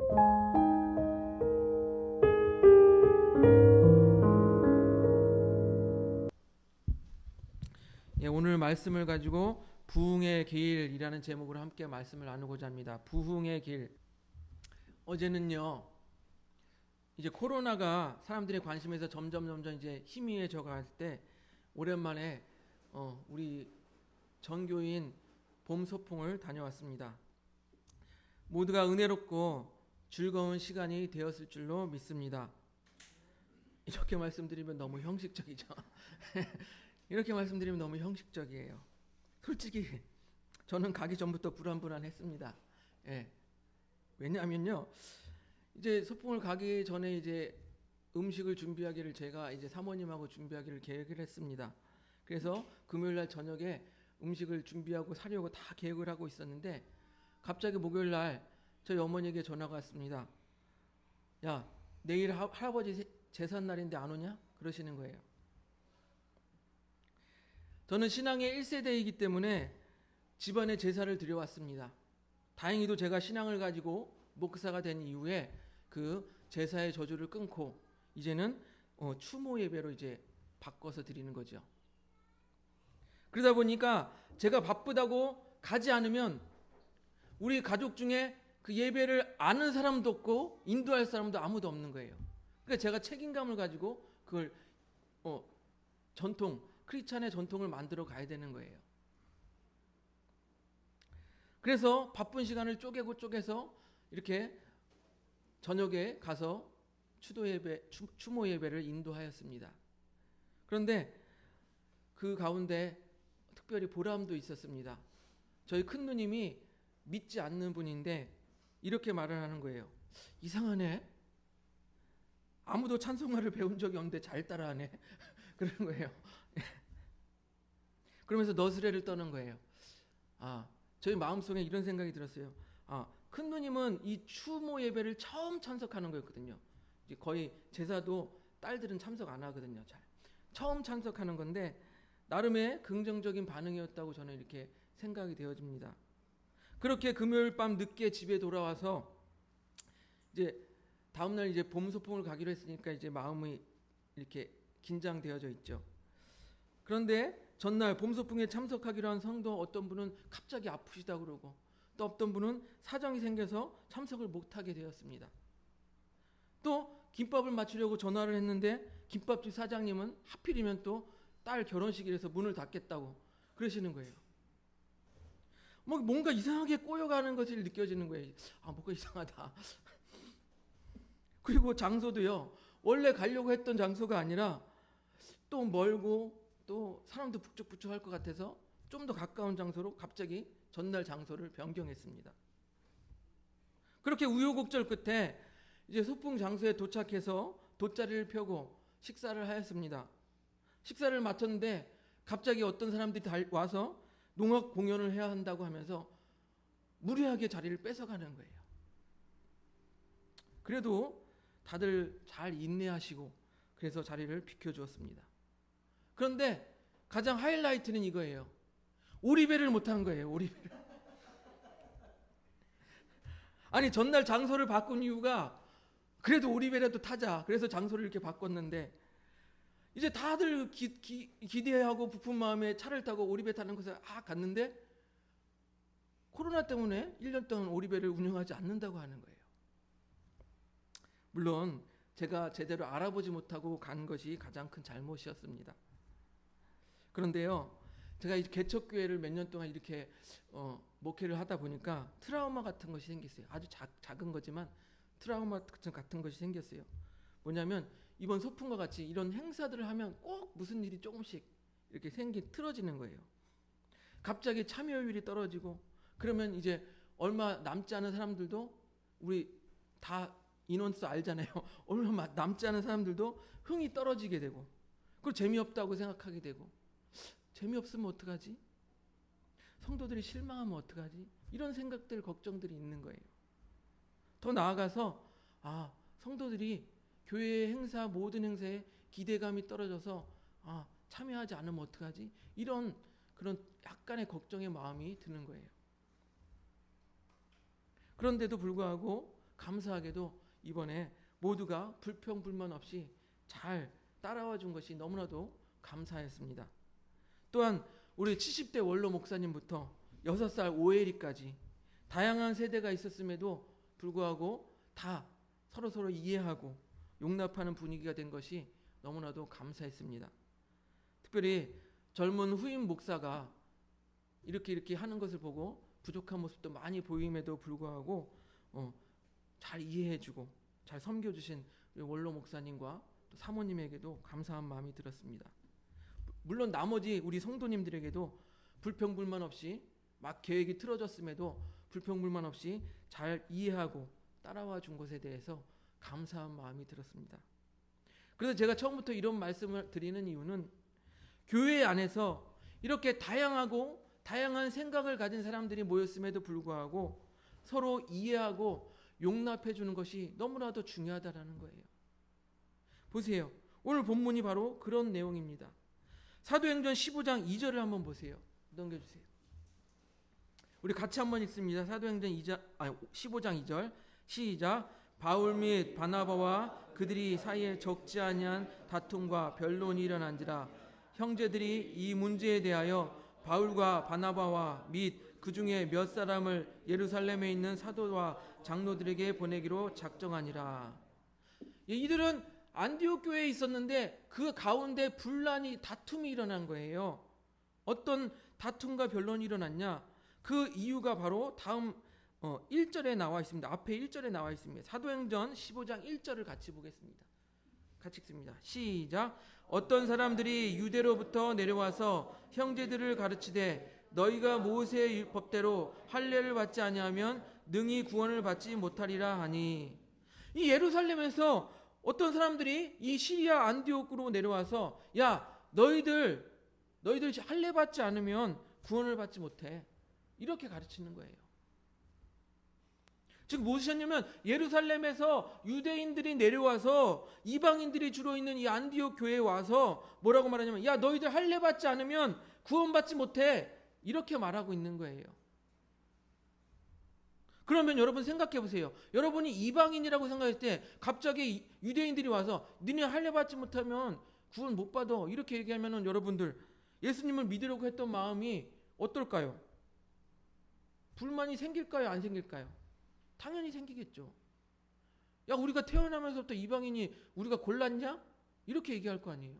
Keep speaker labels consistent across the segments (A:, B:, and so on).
A: 예, 오늘 말씀을 가지고 부흥의 길이라는 제목으로 함께 말씀을 나누고자 합니다. 부흥의 길. 어제는요, 이제 코로나가 사람들의 관심에서 점점 이제 희미해져 갈 때 오랜만에 우리 전교인 봄 소풍을 다녀왔습니다. 모두가 은혜롭고 즐거운 시간이 되었을 줄로 믿습니다. 이렇게 말씀드리면 너무 형식적이죠. 이렇게 말씀드리면 너무 형식적이에요. 솔직히 저는 가기 전부터 불안했습니다. 예. 왜냐하면요, 이제 소풍을 가기 전에 이제 음식을 준비하기를 제가 이제 사모님하고 준비하기를 계획을 했습니다. 그래서 금요일 날 저녁에 음식을 준비하고 사려고 다 계획을 하고 있었는데 갑자기 목요일 날 저희 어머니에게 전화가 왔습니다. 야, 내일 할아버지 제삿 날인데 안 오냐? 그러시는 거예요. 저는 신앙의 1세대이기 때문에 집안에 제사를 드려왔습니다. 다행히도 제가 신앙을 가지고 목사가 된 이후에 그 제사의 저주를 끊고 이제는 추모 예배로 이제 바꿔서 드리는 거죠. 그러다 보니까 제가 바쁘다고 가지 않으면 우리 가족 중에 그 예배를 아는 사람도 없고 인도할 사람도 아무도 없는 거예요. 그러니까 제가 책임감을 가지고 그걸 크리스찬의 전통을 만들어 가야 되는 거예요. 그래서 바쁜 시간을 쪼개서 이렇게 저녁에 가서 추모 예배를 인도하였습니다. 그런데 그 가운데 특별히 보람도 있었습니다. 저희 큰 누님이 믿지 않는 분인데 이렇게 말을 하는 거예요. 이상하네. 아무도 찬송가를 배운 적이 없는데 잘 따라하네. 그런 거예요. 그러면서 너스레를 떠는 거예요. 저희 마음속에 이런 생각이 들었어요. 큰 누님은 이 추모 예배를 처음 참석하는 거였거든요. 이제 거의 제사도 딸들은 참석 안 하거든요. 잘. 처음 참석하는 건데 나름의 긍정적인 반응이었다고 저는 이렇게 생각이 되어집니다. 그렇게 금요일 밤 늦게 집에 돌아와서 이제 다음날 이제 봄 소풍을 가기로 했으니까 이제 마음이 이렇게 긴장되어져 있죠. 그런데 전날 봄 소풍에 참석하기로 한 성도 어떤 분은 갑자기 아프시다 그러고 또 어떤 분은 사정이 생겨서 참석을 못하게 되었습니다. 또 김밥을 맞추려고 전화를 했는데 김밥집 사장님은 하필이면 또 딸 결혼식이라서 문을 닫겠다고 그러시는 거예요. 뭔가 이상하게 꼬여가는 것이 느껴지는 거예요. 뭔가 이상하다. 그리고 장소도요, 원래 가려고 했던 장소가 아니라 또 멀고 또 사람도 북적북적할 것 같아서 좀 더 가까운 장소로 갑자기 전날 장소를 변경했습니다. 그렇게 우여곡절 끝에 이제 소풍 장소에 도착해서 돗자리를 펴고 식사를 하였습니다. 식사를 마쳤는데 갑자기 어떤 사람들이 와서 농악 공연을 해야 한다고 하면서 무리하게 자리를 뺏어가는 거예요. 그래도 다들 잘 인내하시고 그래서 자리를 비켜주었습니다. 그런데 가장 하이라이트는 이거예요. 오리배를 못한 거예요. 오리배를. 아니 전날 장소를 바꾼 이유가 그래도 오리배라도 타자. 그래서 장소를 이렇게 바꿨는데 이제 다들 기대하고 부푼 마음에 차를 타고 오리배 타는 곳에 갔는데 코로나 때문에 1년 동안 오리배를 운영하지 않는다고 하는 거예요. 물론 제가 제대로 알아보지 못하고 간 것이 가장 큰 잘못이었습니다. 그런데요, 제가 이 개척교회를 몇 년 동안 이렇게 목회를 하다 보니까 트라우마 같은 것이 생겼어요. 아주 작은 거지만 트라우마 같은 것이 생겼어요. 뭐냐면 이번 소풍과 같이 이런 행사들을 하면 꼭 무슨 일이 조금씩 이렇게 틀어지는 거예요. 갑자기 참여율이 떨어지고 그러면 이제 얼마 남지 않은 사람들도 우리 다 인원수 알잖아요. 얼마 남지 않은 사람들도 흥이 떨어지게 되고 그리고 재미없다고 생각하게 되고 재미없으면 어떡하지? 성도들이 실망하면 어떡하지? 이런 생각들, 걱정들이 있는 거예요. 더 나아가서 성도들이 교회 행사, 모든 행사에 기대감이 떨어져서 참여하지 않으면 어떡하지? 이런 그런 약간의 걱정의 마음이 드는 거예요. 그런데도 불구하고 감사하게도 이번에 모두가 불평불만 없이 잘 따라와 준 것이 너무나도 감사했습니다. 또한 우리 70대 원로 목사님부터 6살 오해리까지 다양한 세대가 있었음에도 불구하고 다 서로 이해하고 용납하는 분위기가 된 것이 너무나도 감사했습니다. 특별히 젊은 후임 목사가 이렇게 하는 것을 보고 부족한 모습도 많이 보임에도 불구하고 잘 이해해주고 잘 섬겨주신 우리 원로 목사님과 또 사모님에게도 감사한 마음이 들었습니다. 물론 나머지 우리 성도님들에게도 불평불만 없이 막 계획이 틀어졌음에도 불평불만 없이 잘 이해하고 따라와 준 것에 대해서 감사한 마음이 들었습니다. 그래서 제가 처음부터 이런 말씀을 드리는 이유는 교회 안에서 이렇게 다양한 생각을 가진 사람들이 모였음에도 불구하고 서로 이해하고 용납해 주는 것이 너무나도 중요하다라는 거예요. 보세요. 오늘 본문이 바로 그런 내용입니다. 사도행전 15장 2절을 한번 보세요. 넘겨주세요. 우리 같이 한번 읽습니다. 사도행전 15장 2절 시작. 바울 및 바나바와 그들이 사이에 적지 아니한 다툼과 변론이 일어난지라. 형제들이 이 문제에 대하여 바울과 바나바와 및 그 중에 몇 사람을 예루살렘에 있는 사도와 장로들에게 보내기로 작정하니라. 이들은 안디옥 교회에 있었는데 그 가운데 분란이 다툼이 일어난 거예요. 어떤 다툼과 변론이 일어났냐? 그 이유가 바로 다음 1절에 나와 있습니다. 앞에 1절에 나와 있습니다. 사도행전 15장 1절을 같이 보겠습니다. 같이 읽습니다. 시작. 어떤 사람들이 유대로부터 내려와서 형제들을 가르치되 너희가 모세의 법대로 할례를 받지 아니하면 능히 구원을 받지 못하리라 하니. 이 예루살렘에서 어떤 사람들이 이 시리아 안디옥으로 내려와서 야 너희들 할례 받지 않으면 구원을 받지 못해. 이렇게 가르치는 거예요. 즉 무엇이냐면 예루살렘에서 유대인들이 내려와서 이방인들이 주로 있는 이 안디옥 교회에 와서 뭐라고 말하냐면 야 너희들 할례 받지 않으면 구원받지 못해. 이렇게 말하고 있는 거예요. 그러면 여러분 생각해 보세요. 여러분이 이방인이라고 생각할 때 갑자기 유대인들이 와서 니네 할례 받지 못하면 구원 못 받아. 이렇게 얘기하면 여러분들 예수님을 믿으려고 했던 마음이 어떨까요? 불만이 생길까요? 안 생길까요? 당연히 생기겠죠. 야 우리가 태어나면서부터 이방인이 우리가 골랐냐? 이렇게 얘기할 거 아니에요.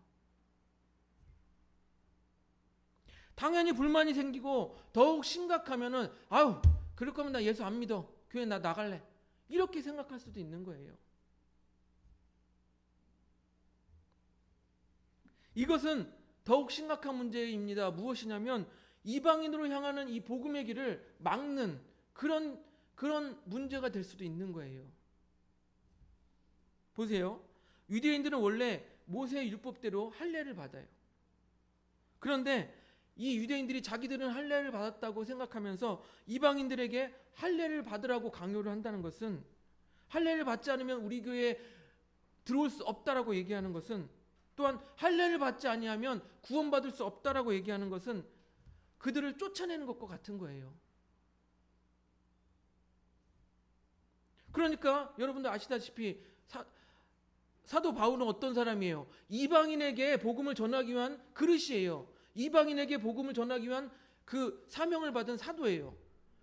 A: 당연히 불만이 생기고 더욱 심각하면은 아유 그럴 거면 나 예수 안 믿어. 교회 나 나갈래. 이렇게 생각할 수도 있는 거예요. 이것은 더욱 심각한 문제입니다. 무엇이냐면 이방인으로 향하는 이 복음의 길을 막는 그런 문제가 될 수도 있는 거예요. 보세요. 유대인들은 원래 모세의 율법대로 할례를 받아요. 그런데 이 유대인들이 자기들은 할례를 받았다고 생각하면서 이방인들에게 할례를 받으라고 강요를 한다는 것은, 할례를 받지 않으면 우리 교회에 들어올 수 없다라고 얘기하는 것은, 또한 할례를 받지 아니하면 구원받을 수 없다라고 얘기하는 것은 그들을 쫓아내는 것과 같은 거예요. 그러니까 여러분들 아시다시피 사도 바울은 어떤 사람이에요? 이방인에게 복음을 전하기 위한 그릇이에요. 이방인에게 복음을 전하기 위한 그 사명을 받은 사도예요.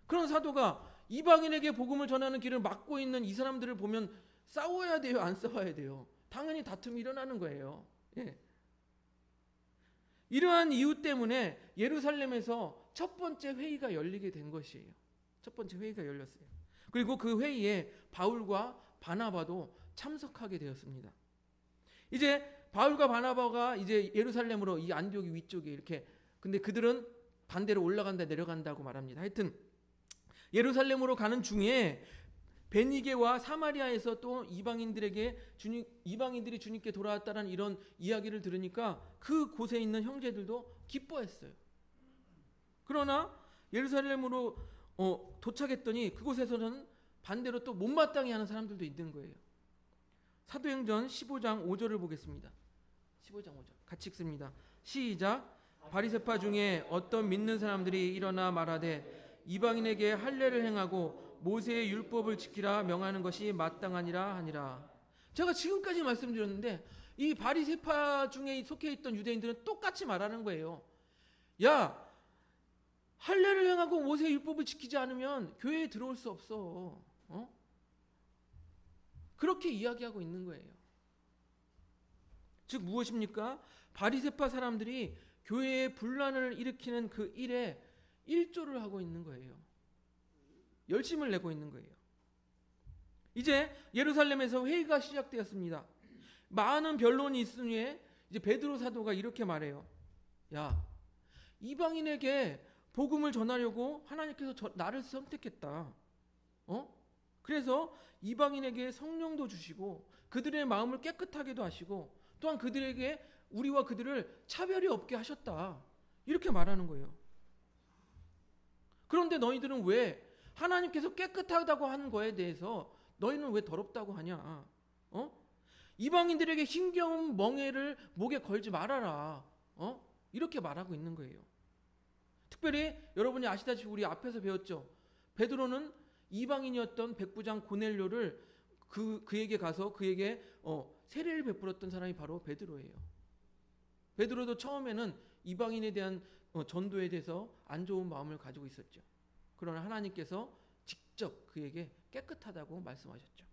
A: 그런 사도가 이방인에게 복음을 전하는 길을 막고 있는 이 사람들을 보면 싸워야 돼요? 안 싸워야 돼요? 당연히 다툼이 일어나는 거예요. 예. 이러한 이유 때문에 예루살렘에서 첫 번째 회의가 열리게 된 것이에요. 첫 번째 회의가 열렸어요. 그리고 그 회의에 바울과 바나바도 참석하게 되었습니다. 이제 바울과 바나바가 이제 예루살렘으로, 이 안디옥 위쪽에 이렇게, 근데 그들은 반대로 올라간다 내려간다고 말합니다. 하여튼 예루살렘으로 가는 중에 베니게와 사마리아에서 또 이방인들이 주님께 돌아왔다는 이런 이야기를 들으니까 그 곳에 있는 형제들도 기뻐했어요. 그러나 예루살렘으로 도착했더니 그곳에서는 반대로 또 못마땅해 하는 사람들도 있는 거예요. 사도행전 15장 5절을 보겠습니다. 15장 5절 같이 읽습니다. 시작. 바리새파 중에 어떤 믿는 사람들이 일어나 말하되 이방인에게 할례를 행하고 모세의 율법을 지키라 명하는 것이 마땅하니라 하니라. 제가 지금까지 말씀드렸는데 이 바리새파 중에 속해 있던 유대인들은 똑같이 말하는 거예요. 야, 할례를 행하고 모세의 율법을 지키지 않으면 교회에 들어올 수 없어. 그렇게 이야기하고 있는 거예요. 즉 무엇입니까? 바리새파 사람들이 교회에 분란을 일으키는 그 일에 일조를 하고 있는 거예요. 열심을 내고 있는 거예요. 이제 예루살렘에서 회의가 시작되었습니다. 많은 변론이 있은 후에 이제 베드로 사도가 이렇게 말해요. 야, 이방인에게 복음을 전하려고 하나님께서 나를 선택했다. 그래서 이방인에게 성령도 주시고 그들의 마음을 깨끗하게도 하시고 또한 그들에게 우리와 그들을 차별이 없게 하셨다. 이렇게 말하는 거예요. 그런데 너희들은 왜 하나님께서 깨끗하다고 하는 거에 대해서 너희는 왜 더럽다고 하냐? 이방인들에게 힘겨운 멍에를 목에 걸지 말아라. 이렇게 말하고 있는 거예요. 특별히 여러분이 아시다시피 우리 앞에서 배웠죠. 베드로는 이방인이었던 백부장 고넬료를 그에게 가서 그에게 세례를 베풀었던 사람이 바로 베드로예요. 베드로도 처음에는 이방인에 대한 전도에 대해서 안 좋은 마음을 가지고 있었죠. 그러나 하나님께서 직접 그에게 깨끗하다고 말씀하셨죠.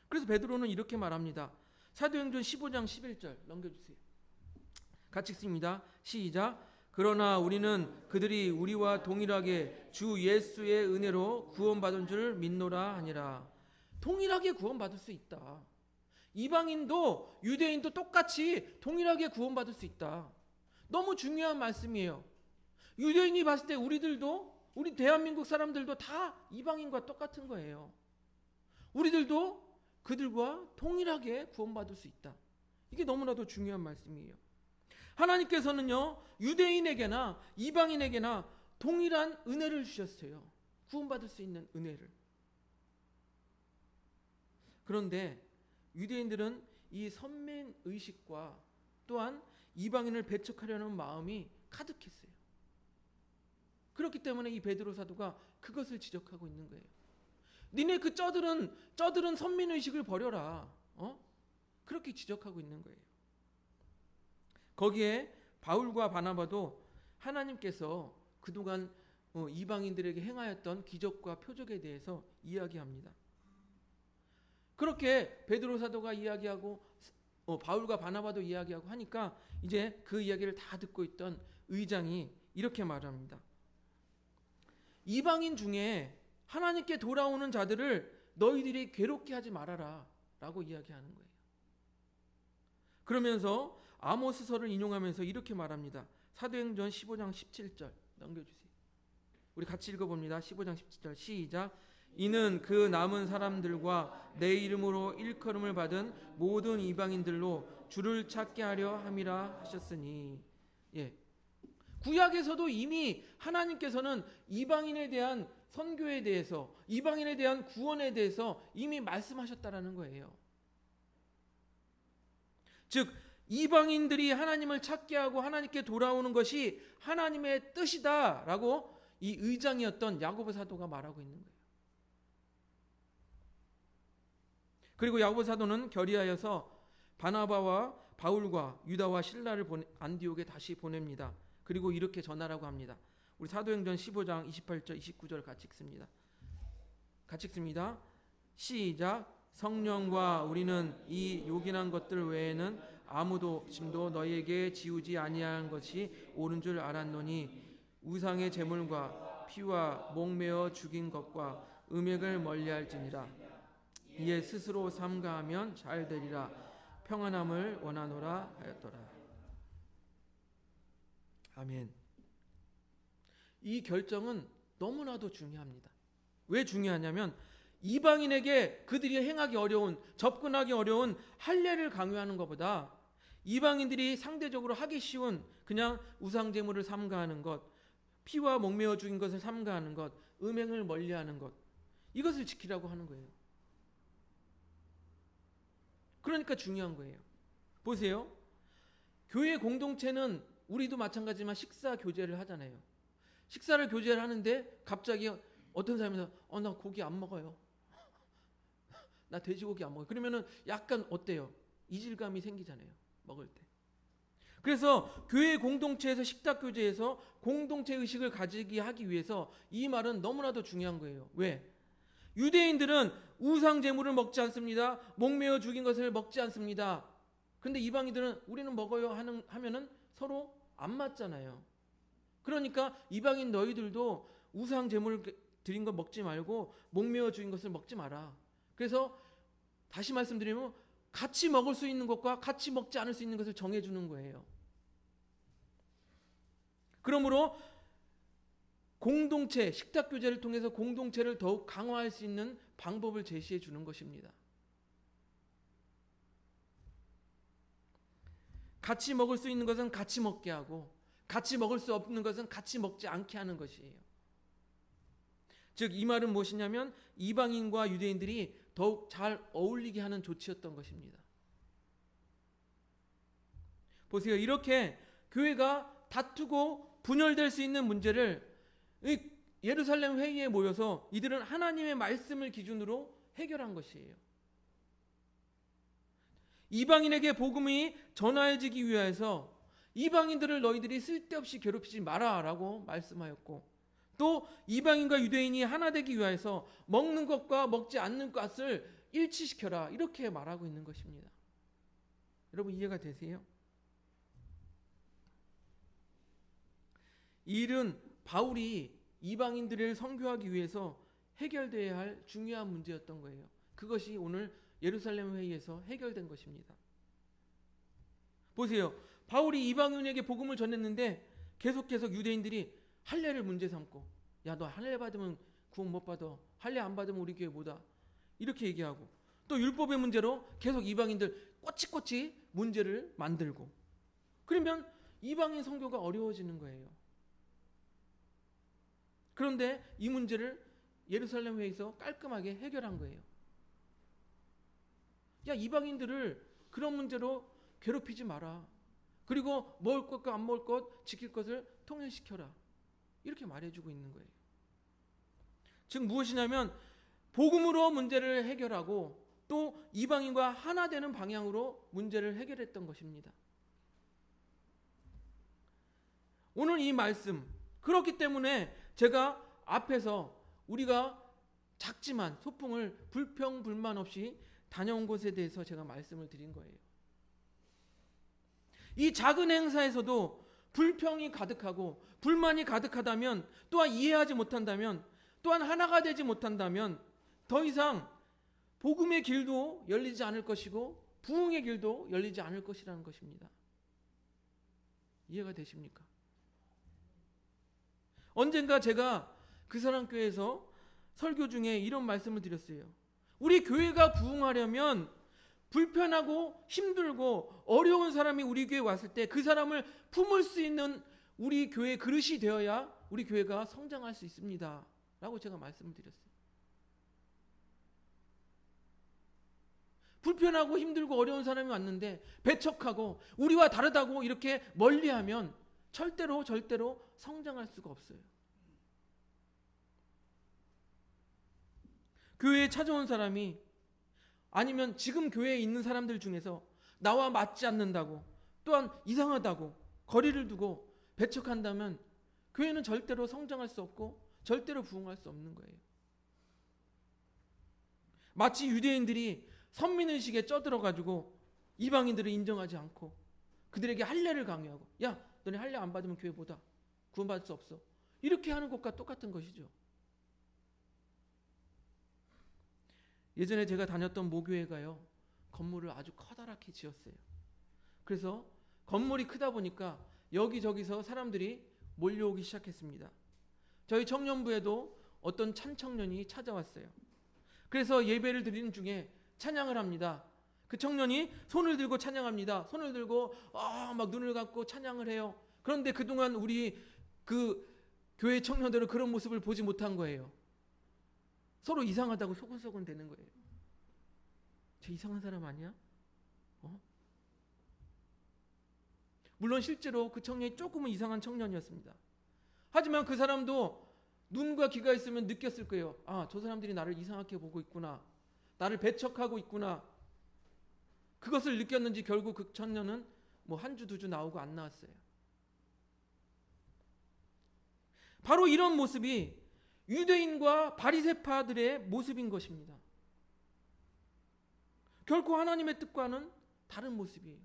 A: 그래서 베드로는 이렇게 말합니다. 사도행전 15장 11절 넘겨주세요. 같이 읽습니다. 시작. 그러나 우리는 그들이 우리와 동일하게 주 예수의 은혜로 구원받은 줄 믿노라 하니라. 동일하게 구원받을 수 있다. 이방인도 유대인도 똑같이 동일하게 구원받을 수 있다. 너무 중요한 말씀이에요. 유대인이 봤을 때 우리 대한민국 사람들도 다 이방인과 똑같은 거예요. 우리들도 그들과 동일하게 구원받을 수 있다. 이게 너무나도 중요한 말씀이에요. 하나님께서는요, 유대인에게나 이방인에게나 동일한 은혜를 주셨어요. 구원받을 수 있는 은혜를. 그런데 유대인들은 이 선민 의식과 또한 이방인을 배척하려는 마음이 가득했어요. 그렇기 때문에 이 베드로 사도가 그것을 지적하고 있는 거예요. 니네 그 쩌들은 선민 의식을 버려라. 그렇게 지적하고 있는 거예요. 거기에 바울과 바나바도 하나님께서 그동안 이방인들에게 행하였던 기적과 표적에 대해서 이야기합니다. 그렇게 베드로 사도가 이야기하고 바울과 바나바도 이야기하고 하니까 이제 그 이야기를 다 듣고 있던 의장이 이렇게 말합니다. 이방인 중에 하나님께 돌아오는 자들을 너희들이 괴롭게 하지 말아라 라고 이야기하는 거예요. 그러면서 아모스서를 인용하면서 이렇게 말합니다. 사도행전 15장 17절 넘겨주세요. 우리 같이 읽어봅니다. 15장 17절 시작. 이는 그 남은 사람들과 내 이름으로 일컬음을 받은 모든 이방인들로 주를 찾게 하려 함이라 하셨으니. 구약에서도 이미 하나님께서는 이방인에 대한 선교에 대해서, 이방인에 대한 구원에 대해서 이미 말씀하셨다라는 거예요. 즉 이방인들이 하나님을 찾게 하고 하나님께 돌아오는 것이 하나님의 뜻이다라고 이 의장이었던 야고보 사도가 말하고 있는 거예요. 그리고 야고보 사도는 결의하여서 바나바와 바울과 유다와 실라를 안디옥에 다시 보냅니다. 그리고 이렇게 전하라고 합니다. 우리 사도행전 15장 28절 29절 같이 읽습니다. 같이 읽습니다. 시작. 성령과 우리는 이 요긴한 것들 외에는 아무도 짐도 너희에게 지우지 아니한 것이 옳은 줄 알았노니 우상의 제물과 피와 목매어 죽인 것과 음액을 멀리할지니라. 이에 스스로 삼가하면 잘 되리라. 평안함을 원하노라 하였더라. 아멘. 이 결정은 너무나도 중요합니다. 왜 중요하냐면 이방인에게 그들이 행하기 어려운, 접근하기 어려운 할례를 강요하는 것보다 이방인들이 상대적으로 하기 쉬운 그냥 우상제물을 삼가하는 것, 피와 목매어 죽인 것을 삼가하는 것, 음행을 멀리하는 것, 이것을 지키라고 하는 거예요. 그러니까 중요한 거예요. 보세요. 교회 공동체는 우리도 마찬가지지만 식사 교제를 하잖아요. 식사를 교제를 하는데 갑자기 어떤 사람이 나 고기 안 먹어요. 나 돼지고기 안 먹어요. 그러면은 약간 어때요? 이질감이 생기잖아요. 먹을 때. 그래서 교회 공동체에서 식탁 교제에서 공동체 의식을 가지게 하기 위해서 이 말은 너무나도 중요한 거예요. 왜? 유대인들은 우상 제물을 먹지 않습니다. 목매어 죽인 것을 먹지 않습니다. 근데 이방인들은 우리는 먹어요 하면은 서로 안 맞잖아요. 그러니까 이방인 너희들도 우상 제물 드린 거 먹지 말고 목매어 죽인 것을 먹지 마라. 그래서 다시 말씀드리면 같이 먹을 수 있는 것과 같이 먹지 않을 수 있는 것을 정해주는 거예요. 그러므로 공동체, 식탁 교제를 통해서 공동체를 더욱 강화할 수 있는 방법을 제시해 주는 것입니다. 같이 먹을 수 있는 것은 같이 먹게 하고 같이 먹을 수 없는 것은 같이 먹지 않게 하는 것이에요. 즉 이 말은 무엇이냐면 이방인과 유대인들이 더욱 잘 어울리게 하는 조치였던 것입니다. 보세요. 이렇게 교회가 다투고 분열될 수 있는 문제를 예루살렘 회의에 모여서 이들은 하나님의 말씀을 기준으로 해결한 것이에요. 이방인에게 복음이 전하여지기 위해서 이방인들을 너희들이 쓸데없이 괴롭히지 마라라고 말씀하였고, 또 이방인과 유대인이 하나 되기 위해서 먹는 것과 먹지 않는 것을 일치시켜라 이렇게 말하고 있는 것입니다. 여러분 이해가 되세요? 이 일은 바울이 이방인들을 선교하기 위해서 해결돼야 할 중요한 문제였던 거예요. 그것이 오늘 예루살렘 회의에서 해결된 것입니다. 보세요. 바울이 이방인에게 복음을 전했는데 계속해서 유대인들이 할례를 문제 삼고, 야 너 할례 받으면 구원 못 받아, 할례 안 받으면 우리 교회 못 와, 이렇게 얘기하고, 또 율법의 문제로 계속 이방인들 꼬치꼬치 문제를 만들고, 그러면 이방인 선교가 어려워지는 거예요. 그런데 이 문제를 예루살렘 회의에서 깔끔하게 해결한 거예요. 야 이방인들을 그런 문제로 괴롭히지 마라. 그리고 먹을 것과 안 먹을 것, 지킬 것을 통일시켜라. 이렇게 말해주고 있는 거예요. 즉 무엇이냐면 복음으로 문제를 해결하고 또 이방인과 하나 되는 방향으로 문제를 해결했던 것입니다. 오늘 이 말씀, 그렇기 때문에 제가 앞에서 우리가 작지만 소풍을 불평불만 없이 다녀온 곳에 대해서 제가 말씀을 드린 거예요. 이 작은 행사에서도 불평이 가득하고 불만이 가득하다면, 또한 이해하지 못한다면, 또한 하나가 되지 못한다면 더 이상 복음의 길도 열리지 않을 것이고 부흥의 길도 열리지 않을 것이라는 것입니다. 이해가 되십니까? 언젠가 제가 그 사람 교회에서 설교 중에 이런 말씀을 드렸어요. 우리 교회가 부흥하려면 불편하고 힘들고 어려운 사람이 우리 교회에 왔을 때 그 사람을 품을 수 있는 우리 교회 그릇이 되어야 우리 교회가 성장할 수 있습니다 라고 제가 말씀을 드렸어요. 불편하고 힘들고 어려운 사람이 왔는데 배척하고 우리와 다르다고 이렇게 멀리하면 절대로 성장할 수가 없어요. 교회에 찾아온 사람이, 아니면 지금 교회에 있는 사람들 중에서 나와 맞지 않는다고, 또한 이상하다고 거리를 두고 배척한다면 교회는 절대로 성장할 수 없고 절대로 부흥할 수 없는 거예요. 마치 유대인들이 선민의식에 쩌들어가지고 이방인들을 인정하지 않고 그들에게 할례를 강요하고, 야 너네 할례 안 받으면 교회 못 와, 구원받을 수 없어, 이렇게 하는 것과 똑같은 것이죠. 예전에 제가 다녔던 모교회가요, 건물을 아주 커다랗게 지었어요. 그래서 건물이 크다 보니까 여기저기서 사람들이 몰려오기 시작했습니다. 저희 청년부에도 어떤 참청년이 찾아왔어요. 그래서 예배를 드리는 중에 찬양을 합니다. 그 청년이 손을 들고 찬양합니다. 손을 들고 막 눈을 감고 찬양을 해요. 그런데 그동안 우리 그 교회 청년들은 그런 모습을 보지 못한 거예요. 서로 이상하다고 소곤소곤 되는 거예요. 쟤 이상한 사람 아니야? 물론 실제로 그 청년이 조금은 이상한 청년이었습니다. 하지만 그 사람도 눈과 귀가 있으면 느꼈을 거예요. 아, 저 사람들이 나를 이상하게 보고 있구나. 나를 배척하고 있구나. 그것을 느꼈는지 결국 그 청년은 뭐 한 주 두 주 나오고 안 나왔어요. 바로 이런 모습이 유대인과 바리새파들의 모습인 것입니다. 결코 하나님의 뜻과는 다른 모습이에요.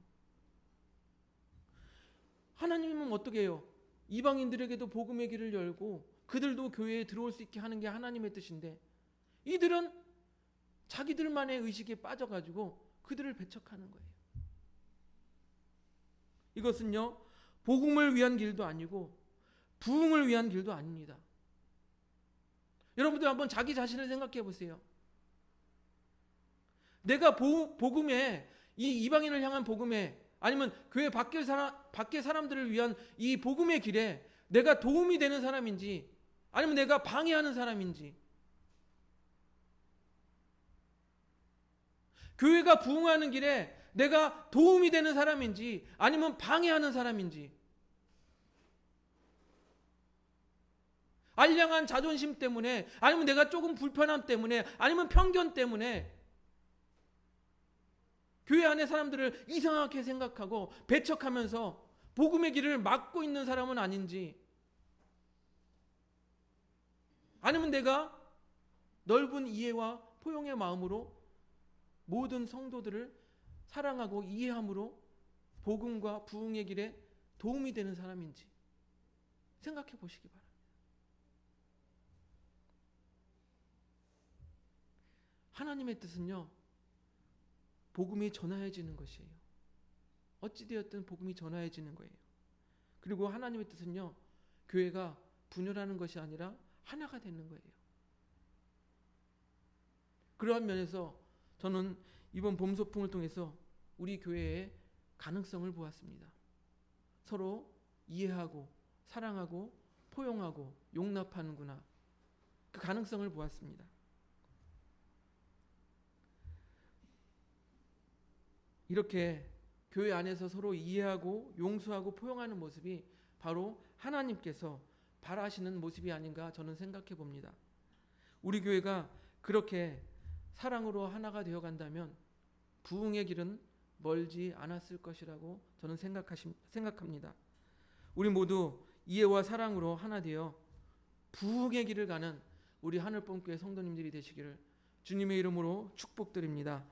A: 하나님은 어떻게 해요? 이방인들에게도 복음의 길을 열고 그들도 교회에 들어올 수 있게 하는 게 하나님의 뜻인데, 이들은 자기들만의 의식에 빠져가지고 그들을 배척하는 거예요. 이것은요, 복음을 위한 길도 아니고 부흥을 위한 길도 아닙니다. 여러분들 한번 자기 자신을 생각해 보세요. 내가 복음에, 이 이방인을 향한 복음에, 아니면 교회 밖의 사람들을 위한 이 복음의 길에 내가 도움이 되는 사람인지, 아니면 내가 방해하는 사람인지, 교회가 부흥하는 길에 내가 도움이 되는 사람인지 아니면 방해하는 사람인지, 알량한 자존심 때문에, 아니면 내가 조금 불편함 때문에, 아니면 편견 때문에 교회 안에 사람들을 이상하게 생각하고 배척하면서 복음의 길을 막고 있는 사람은 아닌지, 아니면 내가 넓은 이해와 포용의 마음으로 모든 성도들을 사랑하고 이해함으로 복음과 부흥의 길에 도움이 되는 사람인지 생각해 보시기 바랍니다. 하나님의 뜻은요, 복음이 전하여지는 것이에요. 어찌되었든 복음이 전하여지는 거예요. 그리고 하나님의 뜻은요, 교회가 분열하는 것이 아니라 하나가 되는 거예요. 그러한 면에서 저는 이번 봄 소풍을 통해서 우리 교회의 가능성을 보았습니다. 서로 이해하고 사랑하고 포용하고 용납하는구나, 그 가능성을 보았습니다. 이렇게 교회 안에서 서로 이해하고 용서하고 포용하는 모습이 바로 하나님께서 바라시는 모습이 아닌가 저는 생각해 봅니다. 우리 교회가 그렇게 사랑으로 하나가 되어 간다면 부흥의 길은 멀지 않았을 것이라고 저는 생각합니다. 우리 모두 이해와 사랑으로 하나 되어 부흥의 길을 가는 우리 하늘봄교회 성도님들이 되시기를 주님의 이름으로 축복드립니다.